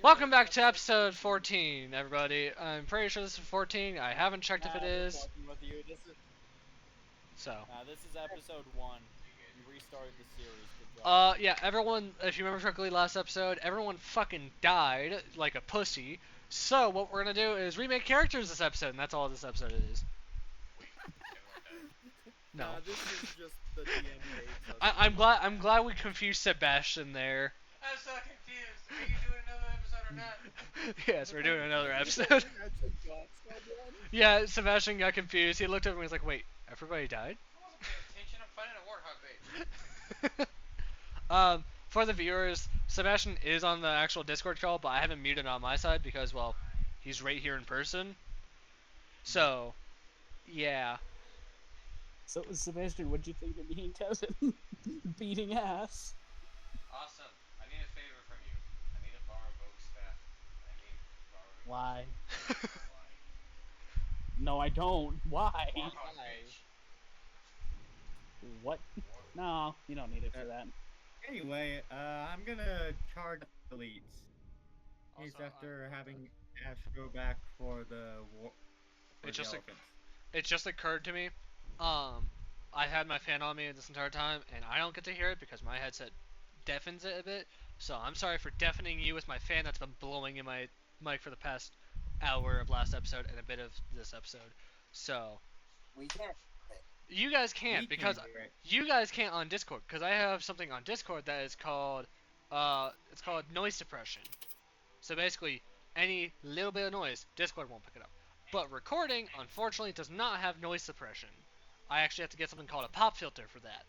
Welcome back to episode 14, everybody. I'm pretty sure this is 14. I haven't checked if it is. Fucking with you. So, This is episode 1. You restarted the series. Good job. yeah, everyone, if you remember correctly last episode, everyone fucking died like a pussy. So, what we're gonna do is remake characters this episode, and that's all this episode is. No. This is just the DM hates us. I'm glad we confused Sebastian there. I'm so confused. Are you doing another episode or not? Yes, we're doing another episode. Yeah, Sebastian got confused. He looked over and was like, wait, everybody died? I wasn't paying attention. I'm finding a warthog bait. For the viewers, Sebastian is on the actual Discord call, but I haven't muted on my side because, well, he's right here in person. So, yeah. So, Sebastian, what'd you think of me and Kevin beating ass? Awesome. I need a favor from you. I need to borrow Vogue's staff. Why? No, I don't. Why? Warthog bait. What? No, you don't need it for that. Anyway, I'm gonna charge elites. He's Also, after having Ash go back for the war. It just occurred to me. I had my fan on me this entire time, and I don't get to hear it because my headset deafens it a bit. So I'm sorry for deafening you with my fan that's been blowing in my mic for the past hour of last episode and a bit of this episode. So We can't. you guys can't We because can't hear it. you guys can't on Discord because I have something on Discord that is called it's called noise suppression. So basically, any little bit of noise, Discord won't pick it up. But recording, unfortunately, does not have noise suppression. I actually have to get something called a pop filter for that.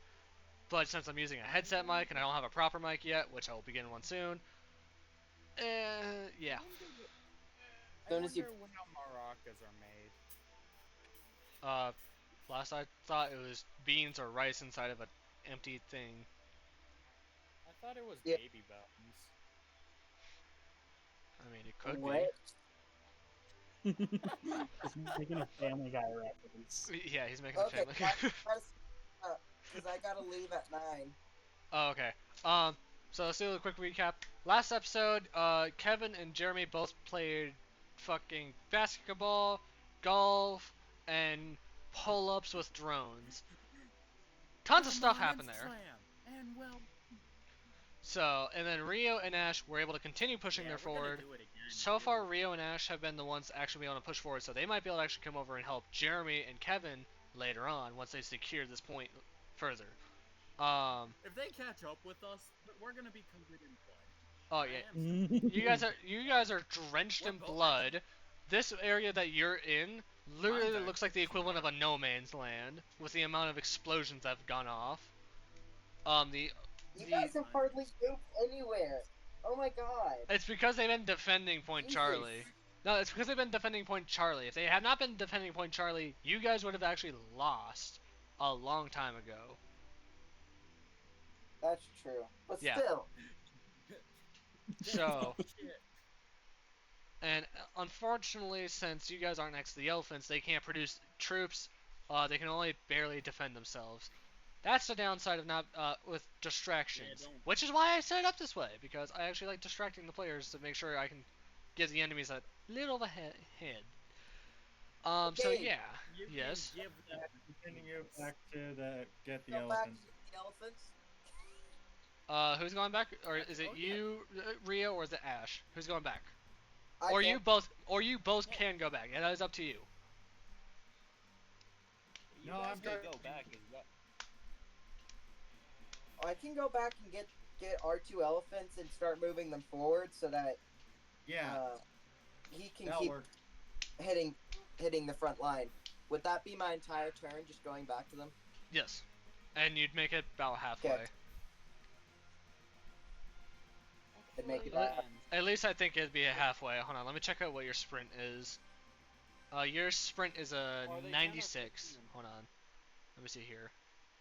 But since I'm using a headset mic and I don't have a proper mic yet, which I will be getting one soon, yeah. I Soon wonder as you- how maracas are made. Last I thought it was beans or rice inside of an empty thing. I thought it was Yeah. baby bones. I mean, it could What? Just making a Family Guy reference. be. Yeah, he's making Okay, a family. because I gotta leave at 9. Oh, okay. So let's do a quick recap. Last episode, Kevin and Jeremy both played fucking basketball, golf, and pull-ups with drones. Tons of stuff happened there. And well, So, and then Rio and Ash were able to continue pushing their forward. So far, Rio and Ash have been the ones actually able to push forward, so they might be able to actually come over and help Jeremy and Kevin later on once they secure this point further. if they catch up with us, we're gonna be covered in blood. Oh I yeah, am you guys are drenched We're in both- blood. This area that you're in literally I'm looks like the equivalent of a no man's land with the amount of explosions that have gone off. The You guys have hardly moved anywhere. Oh my god. It's because they've been defending Point Jesus. Charlie. No, it's because they've been defending Point Charlie. If they had not been defending Point Charlie, you guys would have actually lost a long time ago. That's true. But Yeah. still. So, Shit. and unfortunately, since you guys aren't next to the elephants, they can't produce troops. They can only barely defend themselves. That's the downside of not with distractions, don't- which is why I set it up this way because I actually like distracting the players to make sure I can give the enemies a little of a head. So Okay. yeah, You can yes. give them Continue back to get the Go back elephants. to the elephants. Who's going back, or is it Okay. you, Rio, or is it Ash? Who's going back? I Or you can't- both, can go back. Yeah, that is up to you. You No, guys I'm can good. go back as well. I can go back and get our 2 elephants and start moving them forward so that Yeah, he can that'll keep work. hitting the front line. Would that be my entire turn, just going back to them? Yes, and you'd make it about halfway. Okay. I'd make it Let- back. At least I think it'd be a halfway. Hold on, let me check out what your sprint is. Your sprint is a Or they 96. cannot Hold on. Let me see here.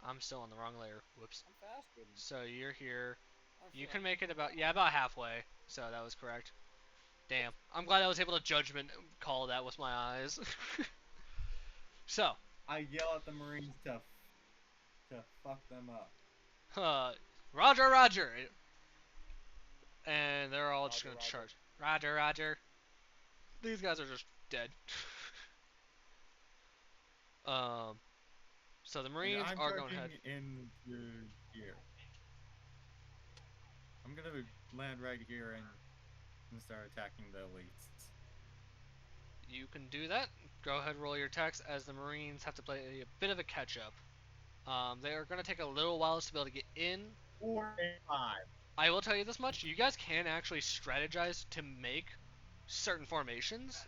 I'm still on the wrong layer. Whoops. I'm faster than So you're here. I'm You fast. can make it about halfway. So that was correct. Damn. I'm glad I was able to judgment call that with my eyes. So, I yell at the Marines to fuck them up. Roger, Roger. and they're all just gonna charge. Roger, Roger. These guys are just dead. So the Marines I'm are going charging ahead. into here. I'm gonna land right here and start attacking the elites. You can do that. Go ahead, roll your attacks as the Marines have to play a bit of a catch up. They are going to take a little while to be able to get in. 4 and 5. I will tell you this much: you guys can actually strategize to make certain formations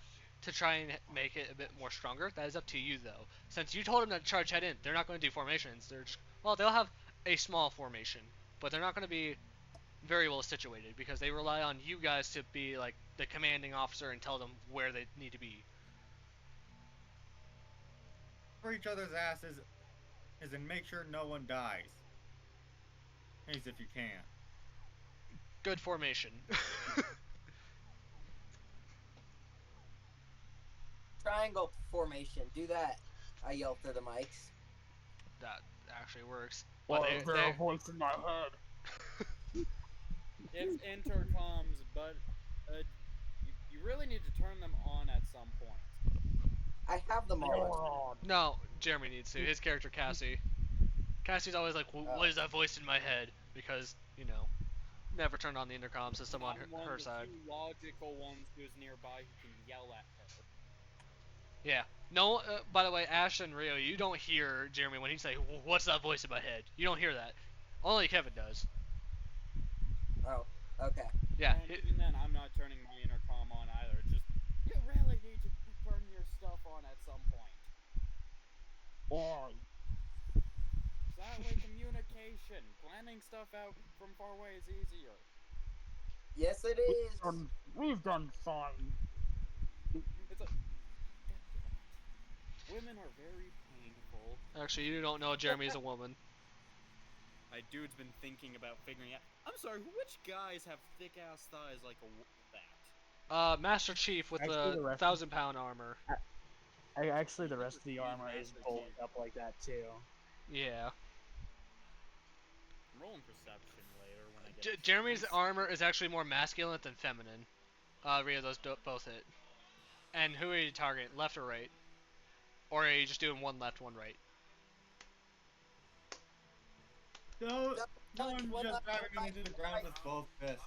to try and make it a bit more stronger. That is up to you, though. Since you told them to charge head in, they're not going to do formations. They're just, well, they'll have a small formation, but they're not going to be very well situated because they rely on you guys to be like the commanding officer and tell them where they need to be. For each other's asses, as in make sure no one dies. As if you can. Good formation. Triangle formation. Do that. I yell through the mics. That actually works. Well, But is there a voice in my head? It's intercoms, but you really need to turn them on at some point. I have them all. No, Jeremy needs to. His character Cassie. Cassie's always like, what is that voice in my head? Because, you know, never turned on the intercom system on her side. I'm one of the few logical ones who's nearby who can yell at her. Yeah. No, by the way, Ash and Rio, you don't hear Jeremy when he say, what's that voice in my head? You don't hear that. Only Kevin does. Oh, okay. Yeah. And even then, I'm not turning my intercom on either. It's just, you really need to turn your stuff on at some point. Why? That way, communication. Planning stuff out from far away is easier. Yes, it is. We've done fine. It's like, women are very painful. Actually, you don't know Jeremy is a woman. My dude's been thinking about figuring out. I'm sorry, which guys have thick ass thighs like that? Master Chief with Actually, the the rest 1,000-pound armor. Actually, the rest of the armor is bolted up like that too. Yeah. I'm rolling perception later when I get. Jeremy's armor is actually more masculine than feminine. Rio, those both hit. And who are you targeting? Left or right? Or are you just doing one left, one right? No, No, I'm one just left, driving one him into the right, ground right. with both fists.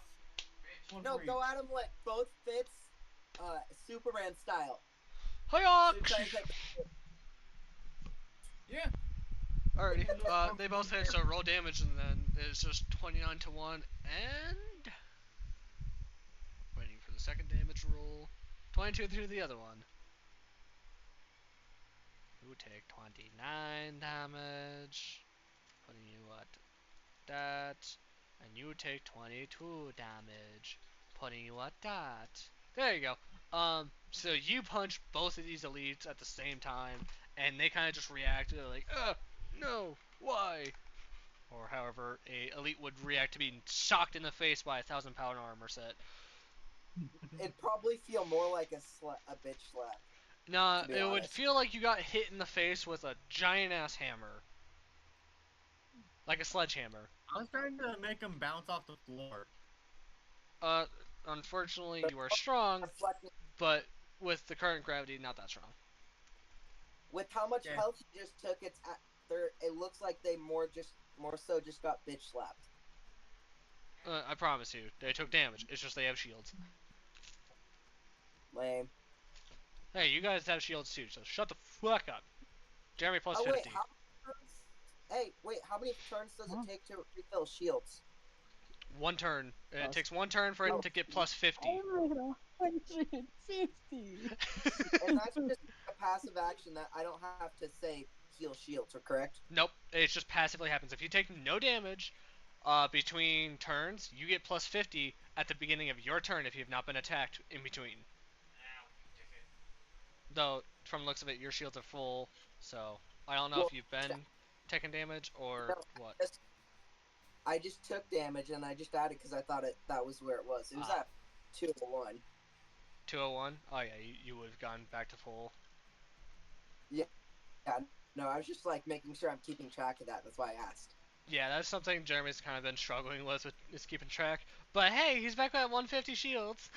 One No, for go each. at him like both fits, Superman style. Hiya! So try and take the- Yeah. Alrighty, they both hit, so roll damage, and then it's just 29 to 1, and... Waiting for the second damage roll. 22 to the other one. You take 29 damage. Putting you at that. And you take 22 damage. Putting you at that. There you go. So you punch both of these elites at the same time, and they kind of just react. They're like, no, why? Or however a elite would react to being shocked in the face by a 1,000-pound armor set. It'd probably feel more like a bitch slap. Nah, To be it would honest. feel like you got hit in the face with a giant-ass hammer. Like a sledgehammer. I was trying to make him bounce off the floor. Unfortunately, you are strong, Reflecting- but with the current gravity, not that strong. With how much Yeah. health you just took, it looks like they more so just got bitch slapped. I promise you, they took damage. It's just they have shields. Lame. Hey, you guys have shields too, so shut the fuck up. Jeremy plus Oh wait, 50. how many turns does it take to refill shields? One turn. It Plus- takes one turn for it to get plus 50. I'm at 150. And that's just a passive action that I don't have to say heal shields, or correct? Nope, it just passively happens. If you take no damage between turns, you get plus 50 at the beginning of your turn if you have not been attacked in between. Though, from the looks of it, your shields are full, so I don't know Well, if you've been taking damage or No, what. I just took damage and I just added because I thought that was where it was. It was at 201. 201? Oh yeah, you would have gone back to full. Yeah, no, I was just like making sure I'm keeping track of that. That's why I asked. Yeah, that's something Jeremy's kind of been struggling with is keeping track. But hey, he's back at 150 shields.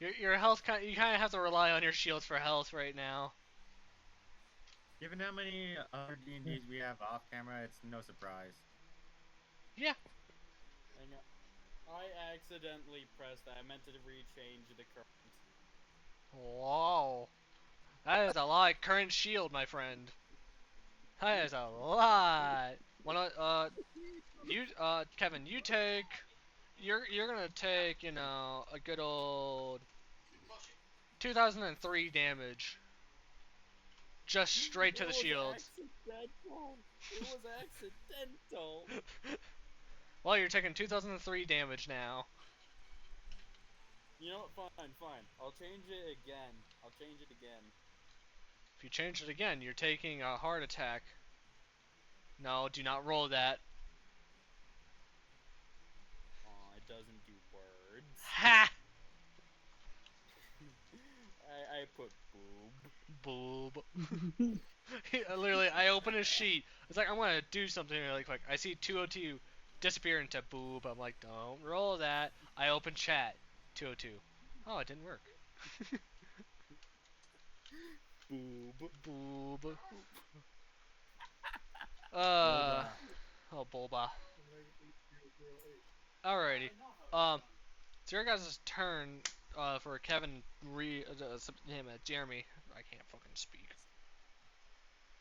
Your health you kind of have to rely on your shields for health right now. Given how many other D&Ds we have off camera, it's no surprise. Yeah. Hang on. I accidentally pressed that. I meant to rechange the current. Whoa. That is a lot of current shield, my friend. That is a lot. Kevin, you're gonna take, a good old 2003 damage. Just straight to the shields. Accidental. It was accidental. Well, you're taking 2003 damage now. You know what? Fine. I'll change it again. If you change it again, you're taking a heart attack. No, do not roll that. Aw, it doesn't do words. Ha! I put boob. Boob. Literally, I open a sheet. It's like, I'm gonna do something really quick. I see 202 disappear into boob. I'm like, don't roll that. I open chat. 202. Oh, it didn't work. Boob. Boob. Oh, Bulba. Alrighty. It's your guys' turn for Kevin Jeremy. I can't fucking speak.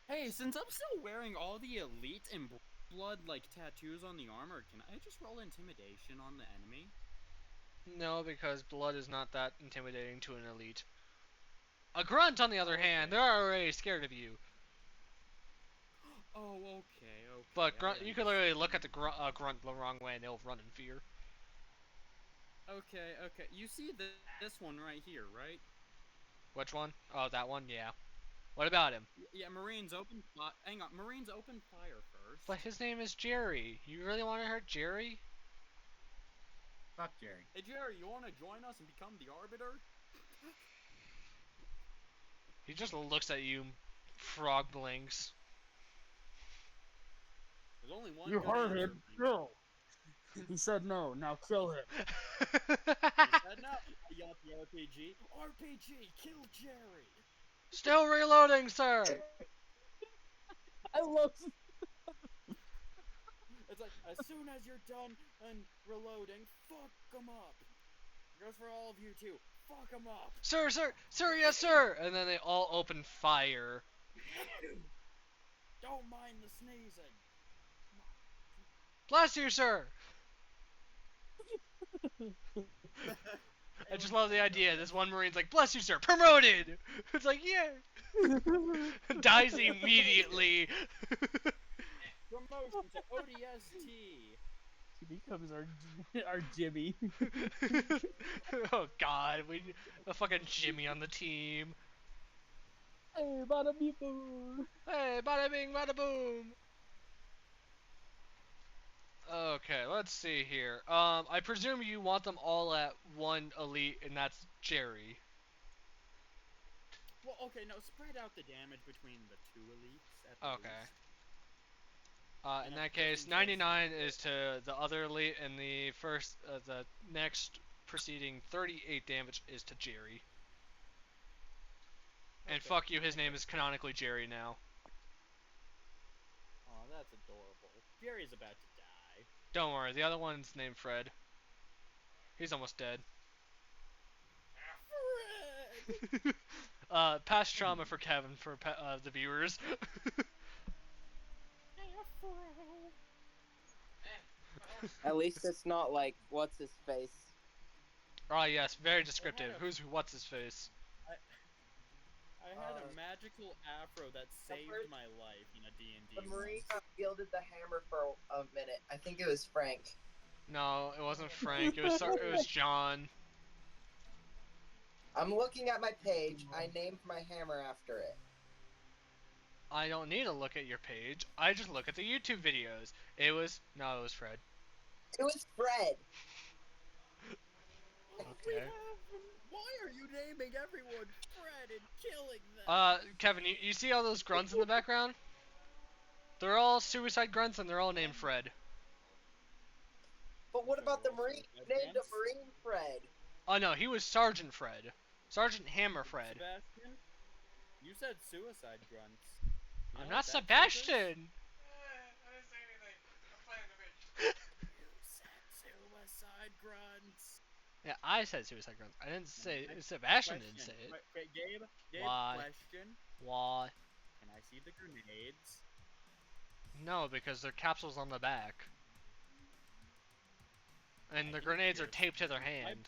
Hey, since I'm still wearing all the elite and blood tattoos on the armor, can I just roll intimidation on the enemy? No, because blood is not that intimidating to an elite. A grunt, on the other hand, they're already scared of you. Oh, okay. But grunt, you could literally look at the grunt the wrong way and they'll run in fear. Okay. You see this one right here, right? Which one? Oh, that one? Yeah. What about him? Yeah, Marines open fire. Hang on, Marines open fire first. But his name is Jerry. You really want to hurt Jerry? Fuck Jerry. Hey Jerry, you want to join us and become the Arbiter? He just looks at you, frog blinks. There's only one. You good heard answer. him. No. He said no. Now kill him. He said no. I yelled the RPG. RPG, kill Jerry. Still reloading, sir. I love. It's like, as soon as you're done and reloading, fuck them up. It goes for all of you too. Fuck them up. Sir, yes, sir. And then they all open fire. Don't mind the sneezing. Bless you, sir. I just love the idea. This one Marine's like, bless you, sir. Promoted. It's like, yeah. Dies immediately. Promotion to ODST. He becomes our Jimmy. Oh God, we need a fucking Jimmy on the team. Hey, bada beep boom. Hey, bada bing, bada boom. Okay, let's see here. I presume you want them all at one elite, and that's Jerry. Well, okay, no, spread out the damage between the two elites. At the Okay. least. In And that I'm case, thinking 99 is to the other elite, and the next preceding 38 damage is to Jerry. And Okay. fuck you, his name is canonically Jerry now. Aw, that's adorable. Jerry's about to die. Don't worry, the other one's named Fred. He's almost dead. Fred! Past trauma for Kevin for the viewers. Afro! At least it's not like what's his face. Ah, yes, very descriptive. What's his face? I had a magical afro that saved first- my life in a D&D. The Marine wielded the hammer for a minute. I think it was Frank. No, it wasn't Frank. It was John. I'm looking at my page. I named my hammer after it. I don't need to look at your page. I just look at the YouTube videos. It was Fred. It was Fred. Okay. Why are you naming everyone Fred and killing them? Kevin, you see all those grunts in the background? They're all suicide grunts and they're all named Fred. But what So about the they're all Marine? suicide Named a grunts? Marine Fred. Oh no, he was Sergeant Fred. Sergeant Hammer Fred. Sebastian, you said suicide grunts. You I'm know not what that triggers? Sebastian! I didn't say anything. I'm playing the bitch. You said suicide grunts. Yeah, I said suicide grunts. I didn't say Okay, Sebastian didn't say it. Okay, Gabe, Why? question. Why? Can I see the grenades? No, because their capsule's on the back. And I the can grenades are pierce taped to their them. hand.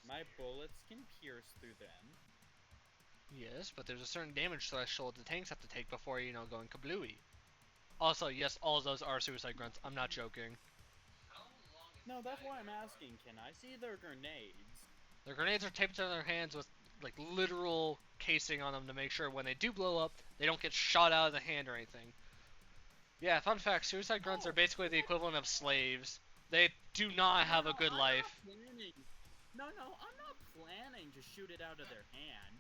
My bullets can pierce through them. Yes, but there's a certain damage threshold the tanks have to take before, you know, going kablooey. Also, yes, all of those are suicide grunts. I'm not joking. No, that's why I'm asking. Can I see their grenades? Their grenades are taped to their hands with, like, literal casing on them to make sure when they do blow up, they don't get shot out of the hand or anything. Yeah, fun fact, suicide grunts are basically the equivalent of slaves. They do not have a good I'm life. Not planning. No, I'm not planning to shoot it out of their hand.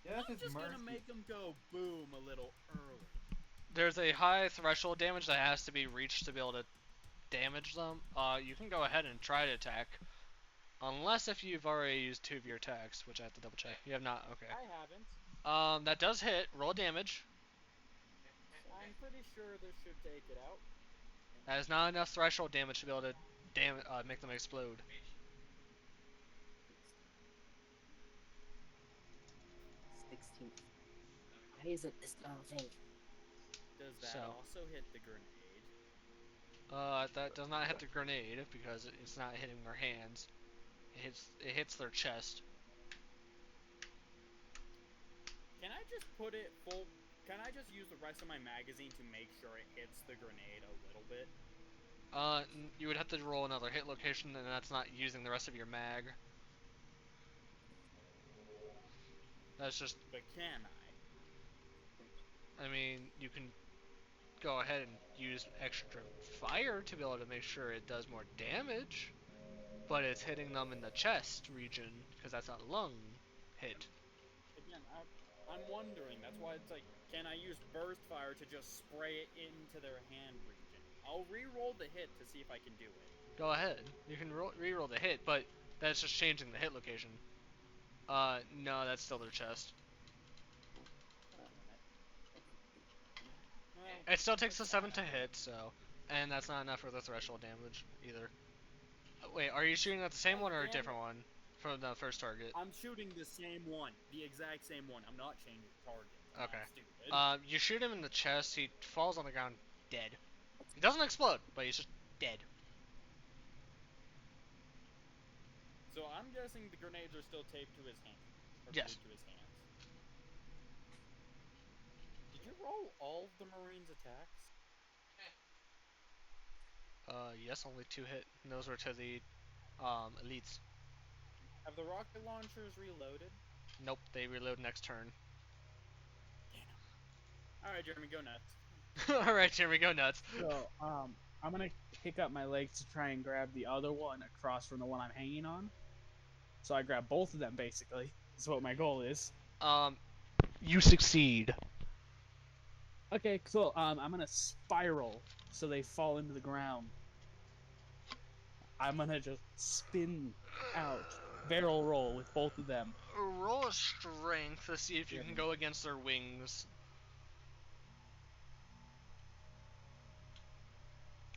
Yeah, that's I'm just just mercy. gonna make them go boom a little early. There's a high threshold damage that has to be reached to be able to damage them. You can go ahead and try to attack. Unless if you've already used 2 of your attacks, which I have to double check. You have not, okay. I haven't. That does hit. Roll damage. I'm pretty sure this should take it out. That is not enough threshold damage to be able to make them explode. 16. Why isn't this thing? Does that So. also hit the grenade? That does not hit the grenade because it's not hitting their hands. It hits their chest. Can I just put it full? Can I just use the rest of my magazine to make sure it hits the grenade a little bit? You would have to roll another hit location, and that's not using the rest of your mag. That's just, But can I? I mean, you can go ahead and use extra fire to be able to make sure it does more damage, but it's hitting them in the chest region, because that's a lung hit. Again, I'm wondering. That's why it's like, can I use burst fire to just spray it into their hand region? I'll re-roll the hit to see if I can do it. Go ahead. You can re-roll the hit, but that's just changing the hit location. No, that's still their chest. Well, It still takes a 7 to hit, so, and that's not enough for the threshold damage either. Wait, are you shooting at the same one or a different one from the first target? I'm shooting the same one, the exact same one. I'm not changing target. Okay. Stupid. You shoot him in the chest, he falls on the ground dead. He doesn't explode, but he's just dead. So I'm guessing the grenades are still taped to his hand. Or Yes. glued to his hands. Did you roll all of the Marines' attacks? Yes, only 2 hit, and those were to the, elites. Have the rocket launchers reloaded? Nope, they reload next turn. Alright, Jeremy, go nuts. Alright, here we go, nuts. So, I'm gonna kick up my legs to try and grab the other one across from the one I'm hanging on. So I grab both of them, basically. That's what my goal is. You succeed. Okay, cool. I'm gonna spiral so they fall into the ground. I'm gonna just spin out, barrel roll with both of them. Roll a strength to see if you can go against their wings.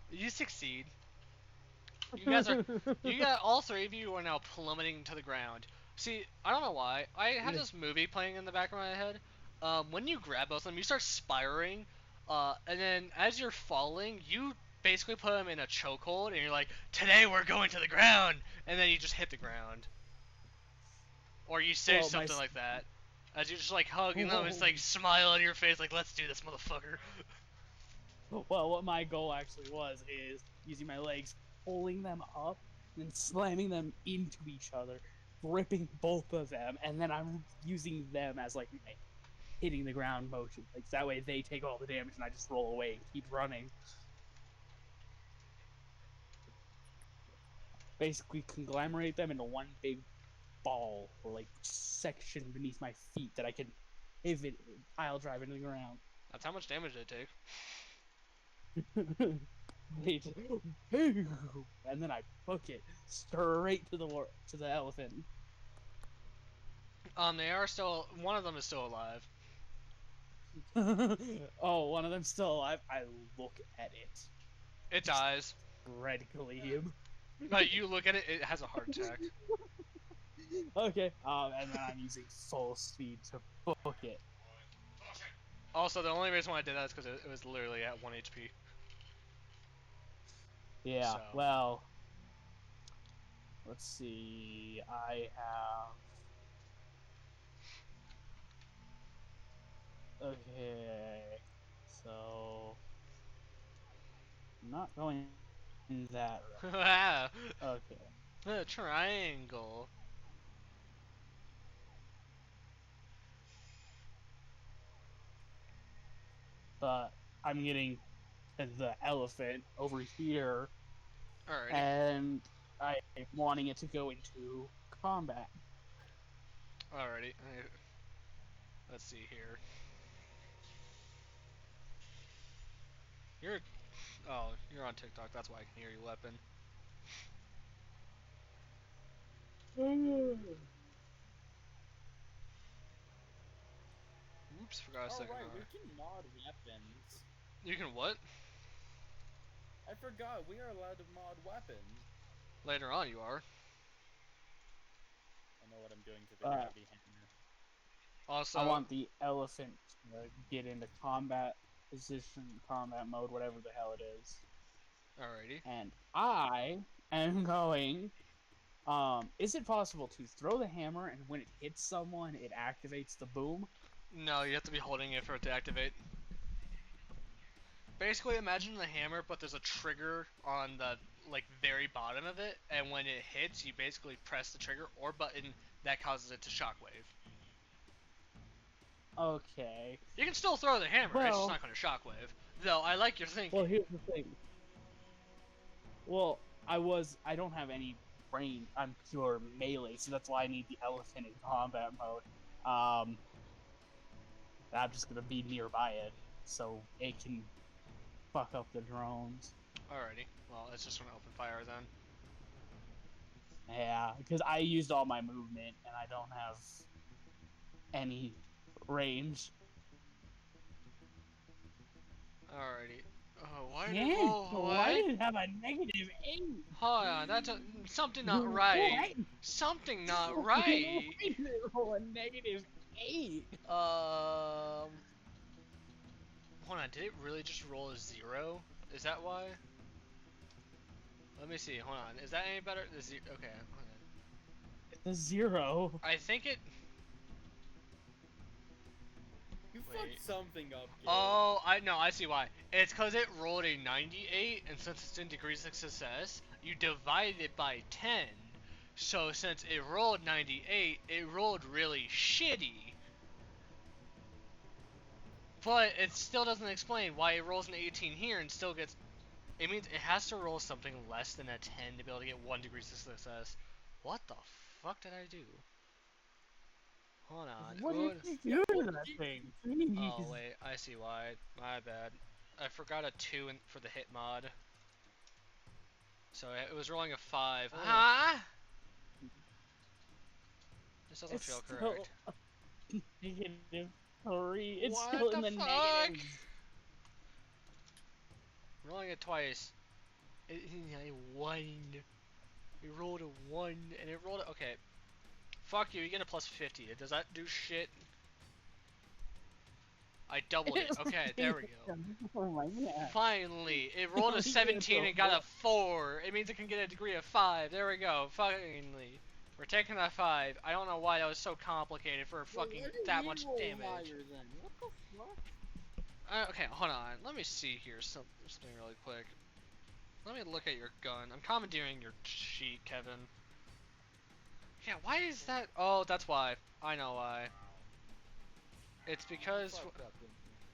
You succeed. You guys are, all 3 of you are now plummeting to the ground. See, I don't know why. I had this movie playing in the back of my head. When you grab both of them, you start spiraling, and then as you're falling, you basically put them in a chokehold, and you're like, "Today we're going to the ground," and then you just hit the ground. Or you say Well, something like that. As you're just like hugging them, it's like smile on your face, like, "Let's do this, motherfucker." Well, what my goal actually was is using my legs, pulling them up, and slamming them into each other, gripping both of them, and then I'm using them as like my hitting the ground motion. Like that way they take all the damage and I just roll away and keep running. Basically conglomerate them into one big ball or like section beneath my feet that I can pivot pile drive into the ground. That's how much damage did it take. Wait, and then I book it straight to the elephant. They are still. One of them is still alive. Oh, one of them's still alive. I look at it. It dies. Radically him. Like you look at it, it has a heart attack. Okay. And then I'm using full speed to book it. Also, the only reason why I did that is because it was literally at 1 HP. Yeah. So. Well. Let's see. I have. Okay. So. I'm not going in that route. Wow. Okay. The triangle. But I'm getting the elephant over here, Alrighty. and I'm wanting it to go into combat. Alrighty. Let's see here. You're. Oh, you're on TikTok. That's why I can hear your weapon. Oops, forgot a Oh second. right, we can mod weapons. You can what? I forgot we are allowed to mod weapons. Later on, you are. I know what I'm doing to the heavy hammer. Also. I want the elephant to get into combat position, combat mode, whatever the hell it is. Alrighty. And I am going. Is it possible to throw the hammer and when it hits someone, it activates the boom? No, you have to be holding it for it to activate. Basically, imagine the hammer, but there's a trigger on the very bottom of it, and when it hits, you basically press the trigger or button that causes it to shockwave. Okay. You can still throw the hammer, it's just Well- not going to shockwave. Though, I like your thinking. Well, here's the thing. Well, I don't have any brain. I'm pure melee, so that's why I need the elephant in combat mode. I'm just gonna be nearby it, so it can fuck up the drones. Alrighty. Well, it's just going to open fire then. Yeah, because I used all my movement and I don't have any range. Alrighty. Oh, why did it Yeah, roll? why did it have a -8? Hold on, that's something not right. Something not right. Why did it roll a -8? Hold on, did it really just roll a 0? Is that why? Let me see, hold on. Is that any better? Okay, hold on. It's a 0. I think it. You Wait. fucked something up, Gabe. Oh, I see why. It's because it rolled a 98, and since it's in degrees of success, you divide it by 10. So since it rolled 98, it rolled really shitty. But it still doesn't explain why it rolls an 18 here and still gets. It means it has to roll something less than a 10 to be able to get 1 degree of success. What the fuck did I do? Hold on. What What- did you do to that thing? Oh Jeez. wait, I see why. My bad. I forgot a 2 for the hit mod. So it was rolling a 5. Oh. Huh? This doesn't It's feel still correct. -3. It's What still in the the fuck? negatives. Rolling it twice. I won. We rolled a 1 and it rolled a. Okay. Fuck you, you get a plus 50. Does that do shit? I doubled it. Okay, there we go. Oh my god. Finally, it rolled a 17 and got a 4. It means it can get a degree of 5. There we go. Finally. We're taking a 5. I don't know why that was so complicated for fucking that much damage. What the fuck? Okay, hold on. Let me see here something really quick. Let me look at your gun. I'm commandeering your sheet, Kevin. Yeah, why is that? Oh, that's why. I know why. It's because.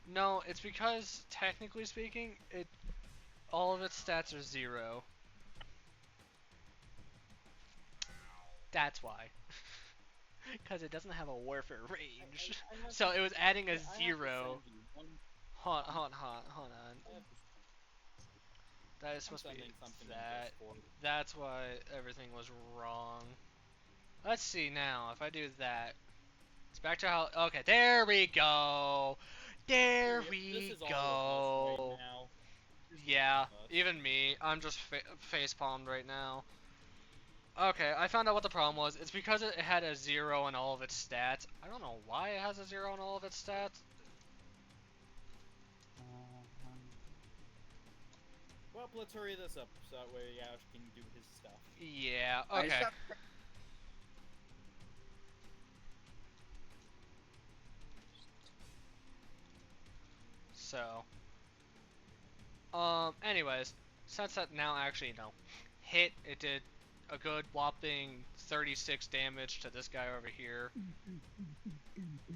No, it's because technically speaking, all of its stats are 0. That's why. Because it doesn't have a warfare range. So it was adding a 0. Hold on. I have to send- That is I'm supposed to be sending something in that. Discord. That's why everything was wrong. Let's see now. If I do that, it's back to how. Okay, there we go. There This we is all of us go. right now. This is Yeah, all of us. even me. I'm just face palmed right now. Okay, I found out what the problem was. It's because it had a 0 in all of its stats. I don't know why it has a 0 in all of its stats. Well, let's hurry this up so that way Yash can do his stuff. Yeah, I just okay. have So, anyways, since that now actually, hit, it did a good whopping 36 damage to this guy over here.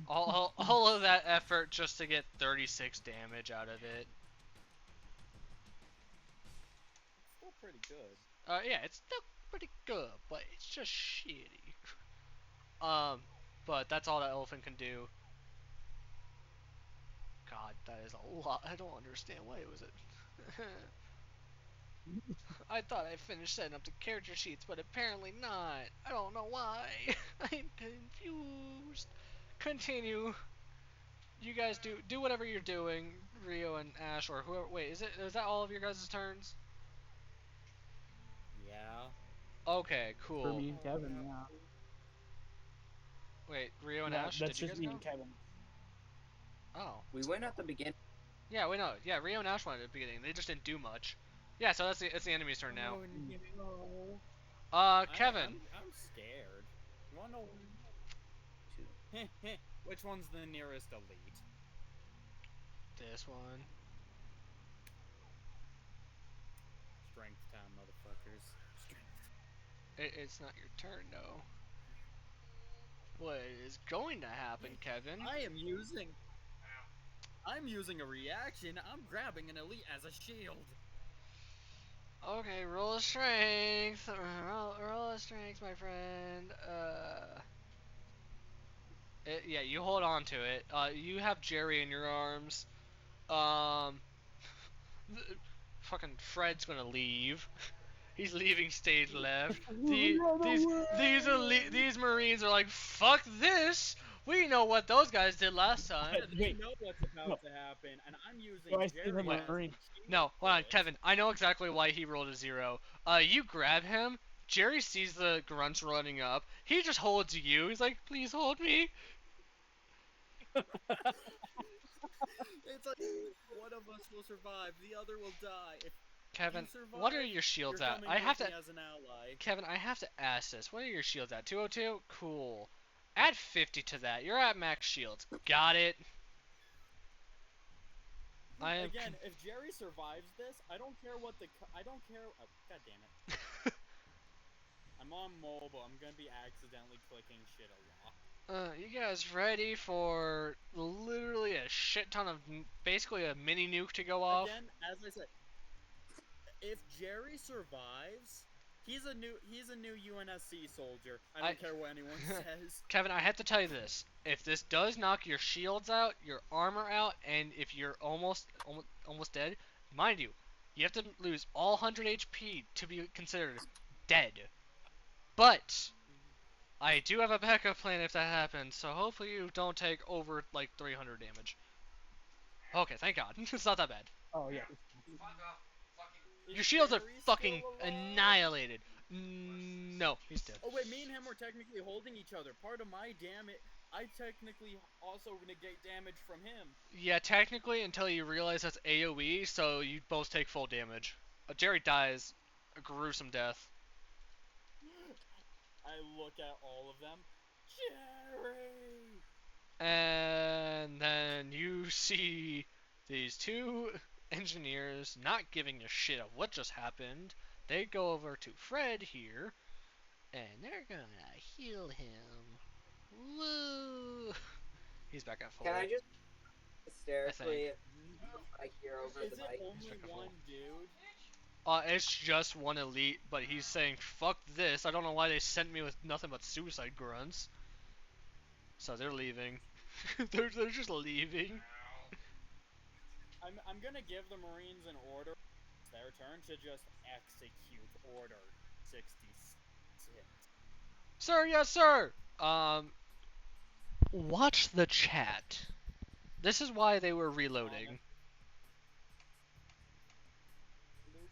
All of that effort just to get 36 damage out of it. It's still pretty good. Yeah, it's still pretty good, but it's just shitty. But that's all that elephant can do. God, that is a lot. I don't understand why it was it. I thought I finished setting up the character sheets, but apparently not. I don't know why. I'm confused. Continue. You guys do whatever you're doing, Rio and Ash, or whoever. Wait, is that all of your guys' turns? Yeah. Okay, For cool. me and Kevin, yeah. Wait, Rio and Yeah, Ash, that's did you just guys me go? and Kevin. Oh. we went at the beginning. Yeah, we know. Yeah, Rio and Ash went at the beginning. They just didn't do much. Yeah, so it's the enemy's turn now. Oh, no. Kevin. I'm scared. You wanna know? Which one's the nearest elite? This one. Strength Town, motherfuckers. Strength. It's not your turn, though. What is going to happen, Kevin? I'm using a reaction. I'm grabbing an elite as a shield. Okay, roll a strength. Roll a strength, my friend. Yeah, you hold on to it. You have Jerry in your arms. Um, fucking Fred's gonna leave. He's leaving stage left. These Marines are like, fuck this. We know what those guys did last time. Yeah, they Wait. know what's about to happen, and I'm using Do I see Jerry the as Marine? a shield No, hold for on, it. Kevin. I know exactly why he rolled a 0. You grab him. Jerry sees the grunts running up. He just holds you. He's like, please hold me. It's like one of us will survive, the other will die. If Kevin, you survive, what are your shields you're at? coming I have with to. me as an ally. Kevin, I have to ask this. What are your shields at? 202? Cool. Add 50 to that. You're at max shields. Got it. I am. Again, if Jerry survives this, I don't care what I don't care. Oh, God damn it. I'm on mobile. I'm gonna be accidentally clicking shit a lot. You guys ready for literally a shit ton of basically a mini nuke to go off? Again, as I said, if Jerry survives, he's a new UNSC soldier. I don't care what anyone says. Kevin, I have to tell you this. If this does knock your shields out, your armor out, and if you're almost dead, mind you, you have to lose all 100 HP to be considered dead. But I do have a backup plan if that happens, so hopefully you don't take over like 300 damage. Okay, thank God. It's not that bad. Oh yeah. Fuck off. Fucking. Your shields are Jerry fucking still alive? annihilated. No, he's dead. Oh wait, me and him were technically holding each other. Part of my damage, I technically also negate damage from him. Yeah, technically until you realize that's AoE, so you both take full damage. Jerry dies a gruesome death. I look at all of them. Jerry! And then you see these two engineers not giving a shit of what just happened. They go over to Fred here, and they're gonna heal him. Woo! He's back at full. Can I just hysterically like hear over Is the it mic? only Check the one full. dude? It's just one elite, but he's saying, fuck this. I don't know why they sent me with nothing but suicide grunts. So they're leaving. they're just leaving. I'm gonna give the Marines an order. It's their turn to just execute Order 66. Sir, yes, sir. Watch the chat. This is why they were reloading. Bloop,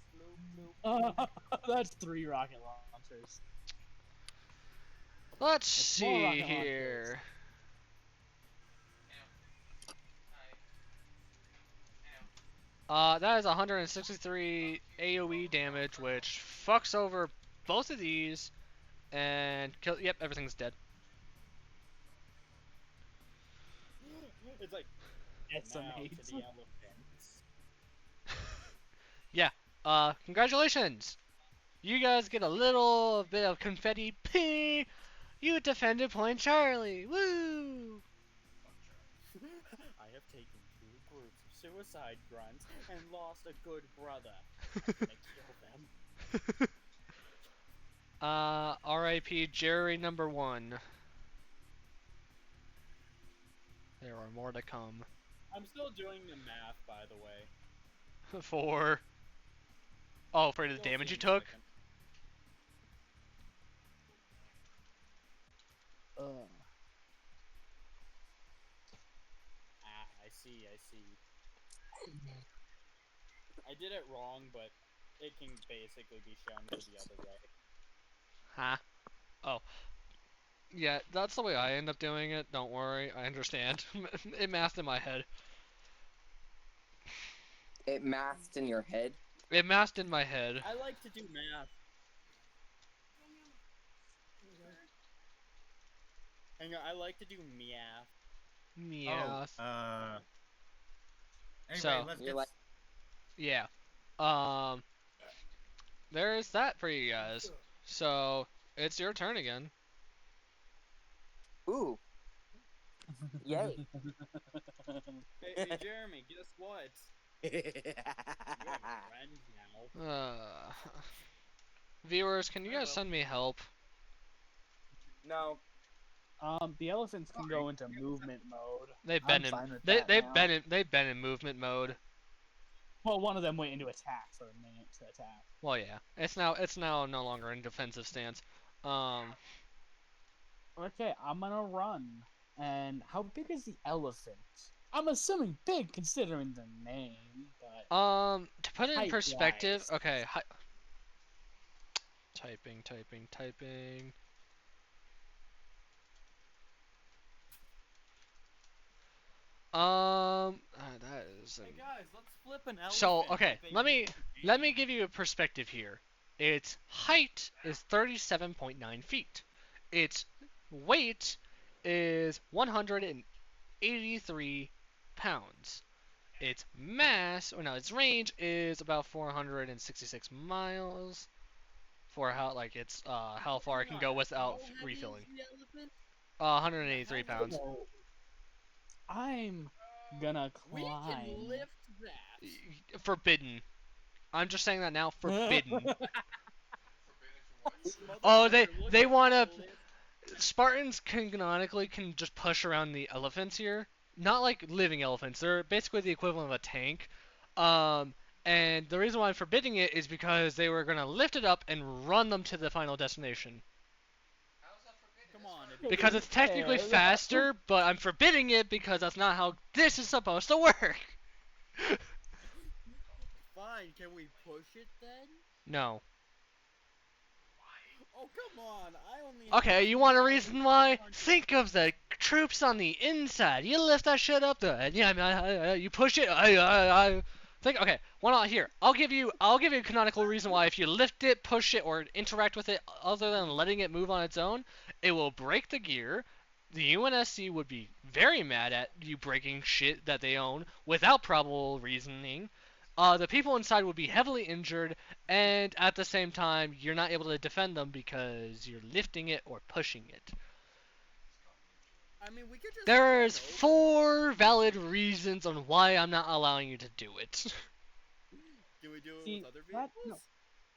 bloop, bloop. That's 3 rocket launchers. Let's It's more see rocket here. That is 163 AoE damage, which fucks over both of these and kill. Yep, everything's dead. It's like That's now to amazing. the elephants. Yeah. Congratulations. You guys get a little bit of confetti. Ping! You defended Point Charlie. Woo! I have taken 2 groups of suicide grunts and lost a good brother. I'm gonna kill them. R.I.P. Jerry number 1. There are more to come. I'm still doing the math, by the way. For the You'll damage see you in a took? second. I see. I did it wrong, but it can basically be shown to the other way. Huh? Oh. Yeah, that's the way I end up doing it. Don't worry, I understand. It mathed in my head. It masked in your head. It mathed in my head. I like to do math. Hang on, I like to do math. Yeah. Anyway, So- let's You're get. like- Yeah. There's that for you guys. So, it's your turn again. Ooh. Yay. Hey, Jeremy, guess what? You're a friend now. Viewers, can you I guys will. send me help? No. The elephants can go into movement mode. They've I'm been in fine with they that they've now. been in movement mode. Well, one of them went into attack for a minute to attack. Well, yeah. It's now no longer in defensive stance. Okay, I'm gonna run. And how big is the elephant? I'm assuming big considering the name, but to put it in height-wise. perspective, okay, typing. That is. Hey guys, let's flip an elephant. So okay, like they let do me in the let me game. give you a perspective here. Its height is 37.9 feet. Its weight is 183 pounds. Its mass, or no, its range is about 466 miles. For how how far it can go without How heavy refilling. is the elephant? 183 How pounds. So, I'm gonna We climb. can lift that. Forbidden. I'm just saying that now. Forbidden. Forbidden for what? Oh, they Motherfucker, look wanna- at the lift. Spartans canonically can just push around the elephants here. Not like living elephants. They're basically the equivalent of a tank. And the reason why I'm forbidding it is because they were gonna lift it up and run them to the final destination. How is that forbidden? Come It's on, fine. it- Because it's technically Yeah. faster, but I'm forbidding it because that's not how this is supposed to work. Fine, can we push it then? No. Oh, come on, I only have Okay, you want a 2,000 reason why? 500. Think of the troops on the inside. You lift that shit up there, and yeah, I mean, you push it. I think. Okay, why not here? I'll give you a canonical reason why if you lift it, push it, or interact with it, other than letting it move on its own, it will break the gear. The UNSC would be very mad at you breaking shit that they own without probable reasoning. The people inside would be heavily injured, and at the same time, you're not able to defend them because you're lifting it or pushing it. I mean, we could just. There's run over 4 valid reasons on why I'm not allowing you to do it. it. Can we do it See, with other that- vehicles?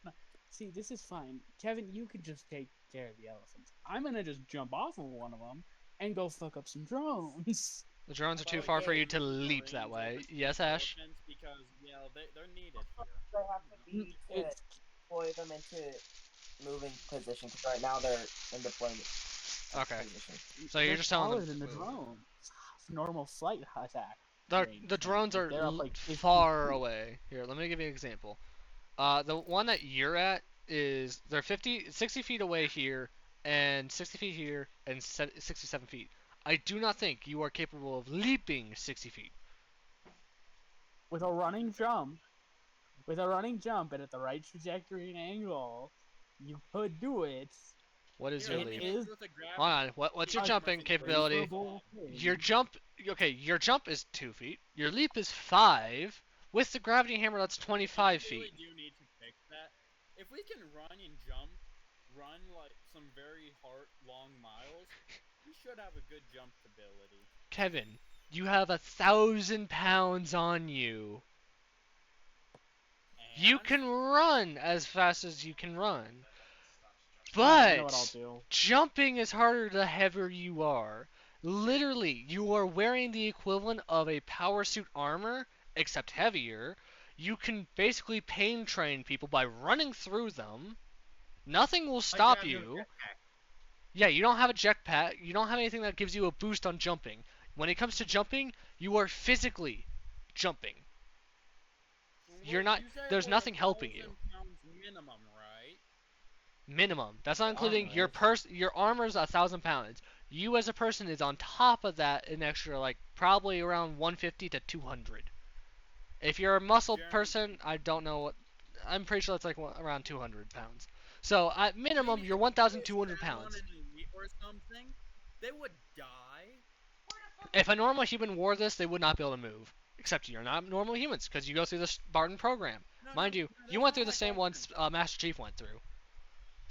no. See, this is fine. Kevin, you could just take care of the elephants. I'm gonna just jump off of one of them and go fuck up some drones. The drones are too Probably far for get you to some leap that Marines way. over to Yes, the Ash? elephants because they're needed here. They have to be to It's deploy them into moving position because right now they're in deployment Okay. position. So you're they're just telling taller them than to the move. drone. Normal flight attack. The range, the drones like, are they're up like 50 far feet. away. Here, let me give you an example. The one that you're at is they're 60 feet away here, and 60 feet here, and 67 feet. I do not think you are capable of leaping 60 feet. With a running jump, and at the right trajectory and angle, you could do it. What is Here, your let me leap? hit is you with a gravity. Hold on. What's your a jumping capability? reasonable thing. Your jump. Okay, your jump is 2 feet. Your leap is 5. With the gravity hammer, that's 25 We really feet. do need to fix that. If we can run and jump, run like some very hard, long miles, we should have a good jump ability. Kevin, you have 1,000 pounds on you. You And can run as fast as you can run. Alright, I know what I'll But do. jumping is harder the heavier you are. Literally, you are wearing the equivalent of a power suit armor, except heavier. You can basically pain train people by running through them. Nothing will stop Like, yeah, no you. jetpack. Yeah, you don't have a jetpack. You don't have anything that gives you a boost on jumping. When it comes to jumping, you are physically jumping. You're not. You said There's it was nothing helping you. 1,000 pounds minimum, right? Minimum. That's not including your Armor. Your armor's 1,000 pounds. You as a person is on top of that an extra like probably around 150 to 200. If you're a muscle Jeremy, person, I don't know what. I'm pretty sure it's like around 200 pounds. So at minimum, maybe you're if we 1,200 found one pounds. in elite or something, they would die. If a normal human wore this, they would not be able to move. Except you're not normal humans because you go through the Spartan program. No, Mind no, you, no, you that's went not through the my same question. ones Master Chief went through.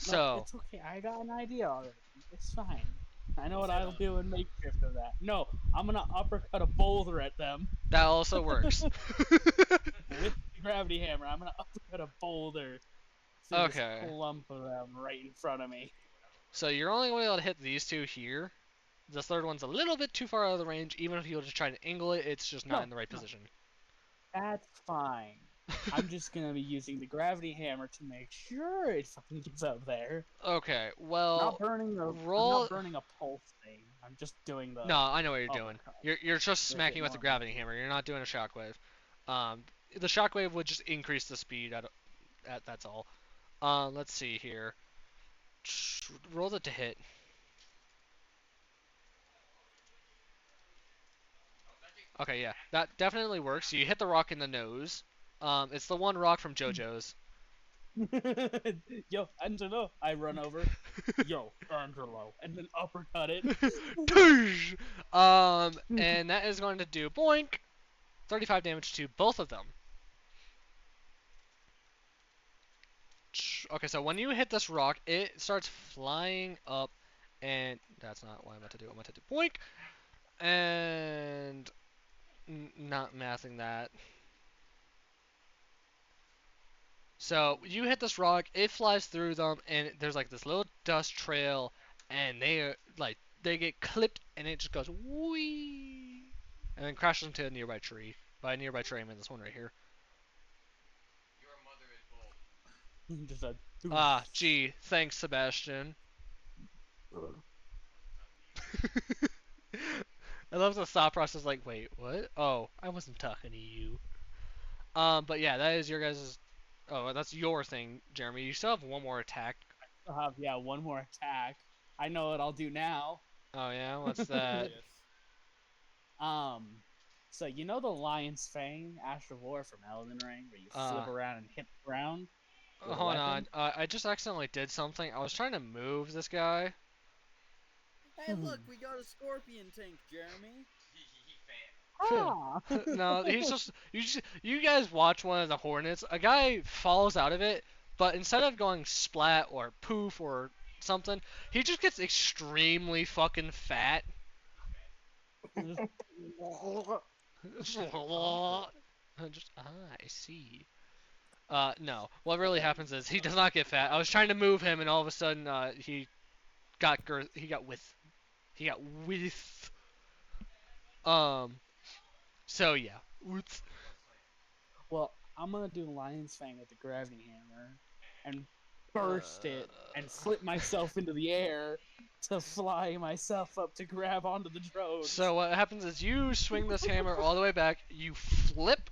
No, So it's okay. I got an idea already. It's fine. I know what Sit I'll on do in makeshift of that. No, I'm gonna uppercut a boulder at them that also works. with the gravity hammer. I'm gonna uppercut a boulder through Okay. this clump of them right in front of me. So you're only going to be able to hit these two here. The third one's a little bit too far out of the range. Even if you were to try to angle it, it's just not No, in the right no. position. That's fine. I'm just gonna be using the gravity hammer to make sure it fucking gets up there. Okay, I'm well, not burning I'm roll- not burning a pulse thing. I'm just doing the. no, I know what you're doing. uppercut. You're just With smacking it with the normal. gravity hammer. You're not doing a shockwave. The shockwave would just increase the speed. That's all. Let's see here. Roll it to hit. Okay, yeah, that definitely works. You hit the rock in the nose. It's the one rock from JoJo's. Yo, Angelo, I run over. Yo, Angelo, and then uppercut it. Toosh! And that is going to do boink, 35 damage to both of them. Okay, so when you hit this rock, it starts flying up, and that's not what I meant to do. I meant to do boink, and not mathing that. So you hit this rock, it flies through them, and there's like this little dust trail, and they get clipped, and it just goes wee, and then crashes into a nearby tree. By a nearby tree, I mean this one right here. Your mother is bold. Just a Ah, gee, thanks, Sebastian. I love the thought process. Like, wait, what? Oh, I wasn't talking to you. But yeah, that is your guys'. Oh, that's your thing, Jeremy. You still have one more attack. I'll have one more attack. I know what I'll do now. Oh yeah, what's that? Yes. So you know the Lion's Fang, Ash of War from Elden Ring, where you flip around and hit the ground? with a Hold on. weapon? I just accidentally did something. I was trying to move this guy. Hey, look, we got a scorpion tank, Jeremy. He fan. Ah! No, you guys watch one of the Hornets. A guy falls out of it, but instead of going splat or poof or something, he just gets extremely fucking fat. I see. No. What really happens is he does not get fat. I was trying to move him, and all of a sudden, he got width. He got width. So yeah. Oops. Well, I'm gonna do Lion's Fang with the gravity hammer, and burst it, and flip myself into the air to fly myself up to grab onto the drones. So what happens is you swing this hammer all the way back, you flip,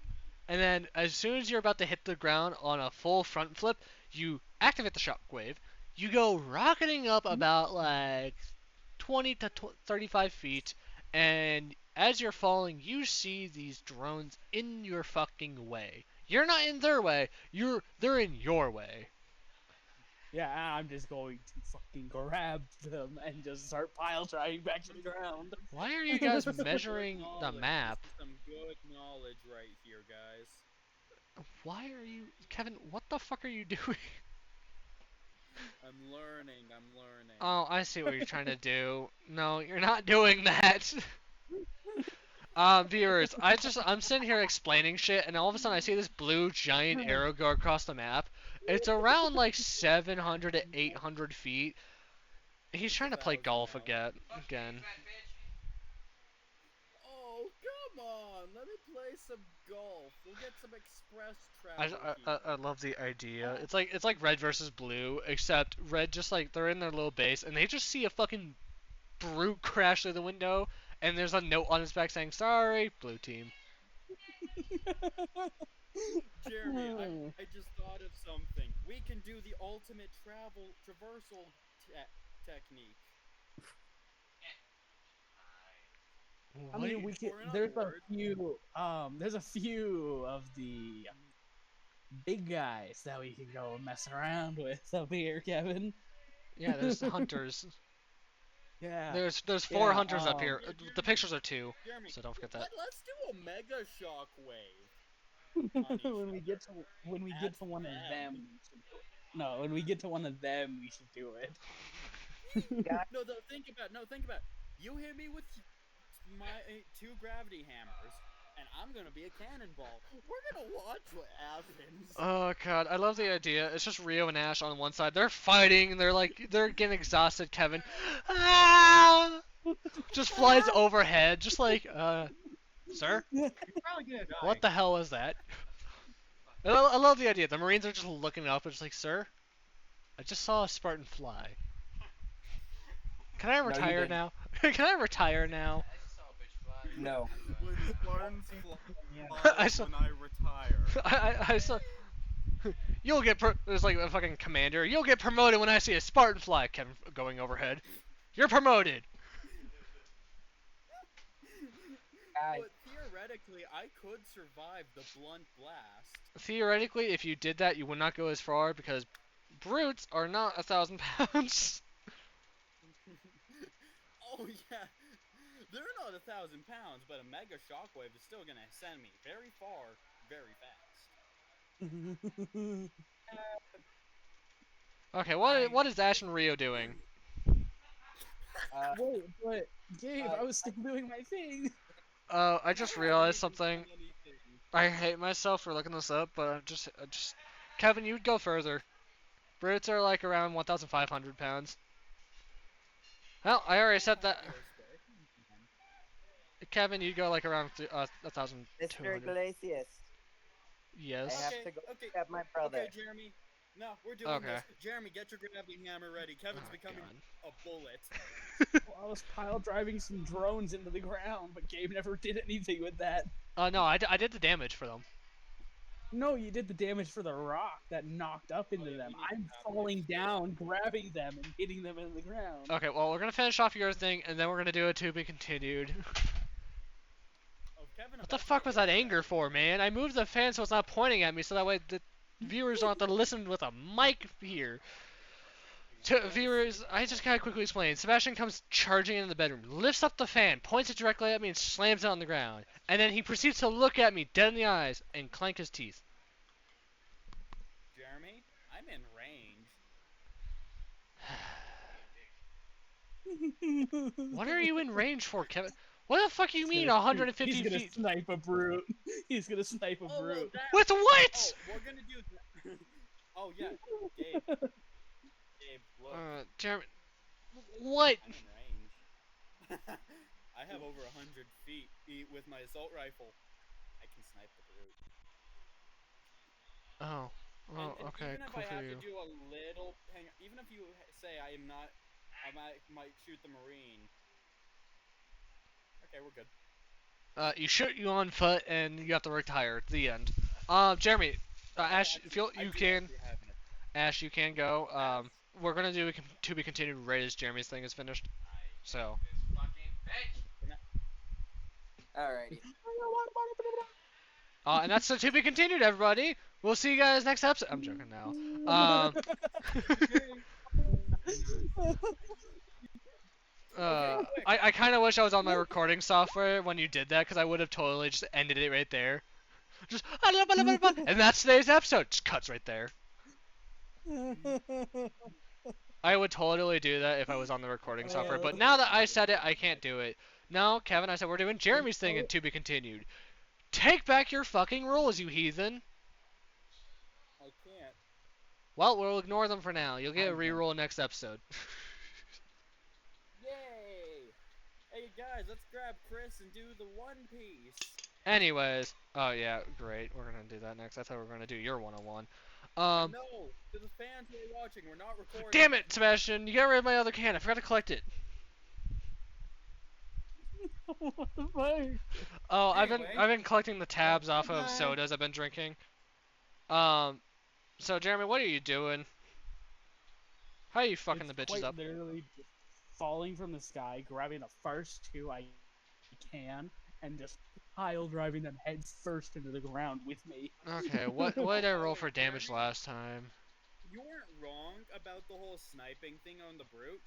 and then as soon as you're about to hit the ground on a full front flip, you activate the shockwave. You go rocketing up about like 20 to 35 feet, and as you're falling, you see these drones in your fucking way. You're not in their way. They're in your way. Yeah, I'm just going to fucking grab them and just start pile driving back to the ground. Why are you guys Good measuring the knowledge. map? This is some good knowledge right here, guys. Why are you, Kevin? What the fuck are you doing? I'm learning. Oh, I see what you're trying to do. No, you're not doing that. Viewers, I'm sitting here explaining shit, and all of a sudden I see this blue giant arrow go across the map. It's around like 700 to 800 feet. He's trying to play 1,000 golf now. again. Oh, come on. Let me play some golf. We'll get some express I, travel I, here. I love the idea. It's like red versus blue, except red just like they're in their little base, and they just see a fucking brute crash through the window, and there's a note on his back saying, "Sorry, blue team." Jeremy, I just thought of something. We can do the ultimate traversal technique. I mean, we could. Or in There's other a few. There's a few of the big guys that we can go mess around with up here, Kevin. Yeah, there's hunters. Yeah. There's four Yeah, hunters up here. Jeremy, The pictures are two, Jeremy, so don't forget that. let's do a mega shockwave. when we get to one of them, we should do it. No, when we get to one of them, we should do it. No, think about it. You hit me with my 2 gravity hammers, and I'm gonna be a cannonball. We're gonna watch what happens. Oh god, I love the idea. It's just Rio and Ash on one side. They're fighting. They're getting exhausted. Kevin, ah! Just flies overhead, just like, sir, You're probably gonna die. what the hell was that? I love the idea. The Marines are just looking up and just like, sir, I just saw a Spartan fly. Can I retire didn't. now? Can I retire now? I just saw a bitch fly. No. When Spartans Yeah. I saw- when I retire. I saw. You'll get there's like a fucking commander. You'll get promoted when I see a Spartan fly, Kevin, going overhead. You're promoted. Guys, But theoretically, I could survive the blunt blast. Theoretically, if you did that, you would not go as far because brutes are not 1,000 pounds. Oh yeah, they're not 1,000 pounds, but a mega shockwave is still gonna send me very far, very fast. Okay, what is Ash and Rio doing? Wait, but Gabe, I was still doing my thing. I just realized something. I hate myself for looking this up, but I just Kevin, you'd go further. Brutes are like around 1,500 pounds. Well, I already said that. Kevin, you'd go like around 1,200. Mr. Iglesias, Yes. I have to go get my brother. Okay, Jeremy. No, we're doing Okay. this. Jeremy, get your gravity hammer ready. Kevin's Oh, becoming God. a bullet. Well, I was pile driving some drones into the ground, but Gabe never did anything with that. No, I did the damage for them. No, you did the damage for the rock that knocked up into them. I'm falling down, grabbing them, and hitting them in the ground. Okay, well, we're gonna finish off your thing, and then we're gonna do a to be continued. Oh, Kevin, What the fuck was that anger for, man? I moved the fan so it's not pointing at me, so that way the viewers don't have to listen with a mic here. To viewers, I just gotta quickly explain. Sebastian comes charging into the bedroom, lifts up the fan, points it directly at me, and slams it on the ground. And then he proceeds to look at me dead in the eyes and clank his teeth. Jeremy, I'm in range. What are you in range for, Kevin? What the fuck do you mean Gonna 150 He's gonna feet? snipe a brute. He's gonna snipe a Oh, well, brute. that- With what? Oh, we're gonna do that. Oh yeah, Gabe. Gabe, look, Jeremy, what? I'm in range. I have over 100 feet with my assault rifle. I can snipe the brute. Oh. Oh, And okay, even if cool I for have you. to do a little, even if you say I am not, I might shoot the marine. Okay, we're good. You shoot you on foot, and you have to retire. The end. Jeremy, Ash, if you I do can, actually have it. Ash, you can go. Ash? We're gonna do to be continued right as Jeremy's thing is finished. So. This fucking bitch. Alrighty. And that's the to be continued, everybody. We'll see you guys next episode. I'm joking now. quick. I kind of wish I was on my recording software when you did that, because I would have totally just ended it right there. Just and that's today's episode. Just cuts right there. I would totally do that if I was on the recording software, but now that I said it, I can't do it. No, Kevin, I said we're doing Jeremy's thing and to be continued. Take back your fucking rules, you heathen. I can't. Well, we'll ignore them for now. You'll get a I can. reroll next episode. Yay! Hey guys, let's grab Chris and do the One Piece. Anyways, oh yeah, great. We're gonna do that next. I thought we were gonna do your one-on-one. No, to the fans who are watching, we're not recording. Damn it, Sebastian! You got rid of my other can. I forgot to collect it. What the fuck? Oh, Anyway. I've been collecting the tabs off of sodas I've been drinking. So Jeremy, what are you doing? How are you fucking It's the bitches quite up? literally just falling from the sky, grabbing the first two I can, and just pile driving them head first into the ground with me. Okay, what did I roll for damage last time? You weren't wrong about the whole sniping thing on the brute.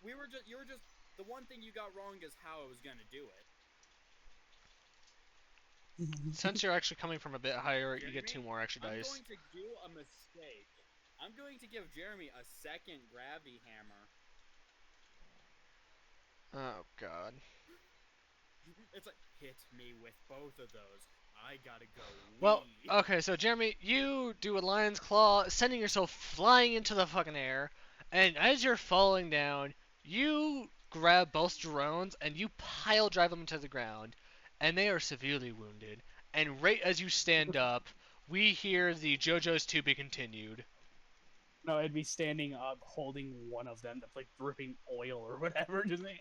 You were just the one thing you got wrong is how I was gonna do it. Since you're actually coming from a bit higher, you get Jeremy, 2 more extra I'm dice. going to do a mistake. I'm going to give Jeremy a second gravity hammer. Oh god. It's like, hit me with both of those. I gotta go. Well, wee. okay, so Jeremy, you do a lion's claw, sending yourself flying into the fucking air, and as you're falling down, you grab both drones and you pile drive them into the ground, and they are severely wounded. And right as you stand up, we hear the JoJo's to be continued. No, I'd be standing up, holding one of them that's like dripping oil or whatever, just like,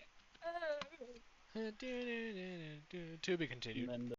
To be continued. and then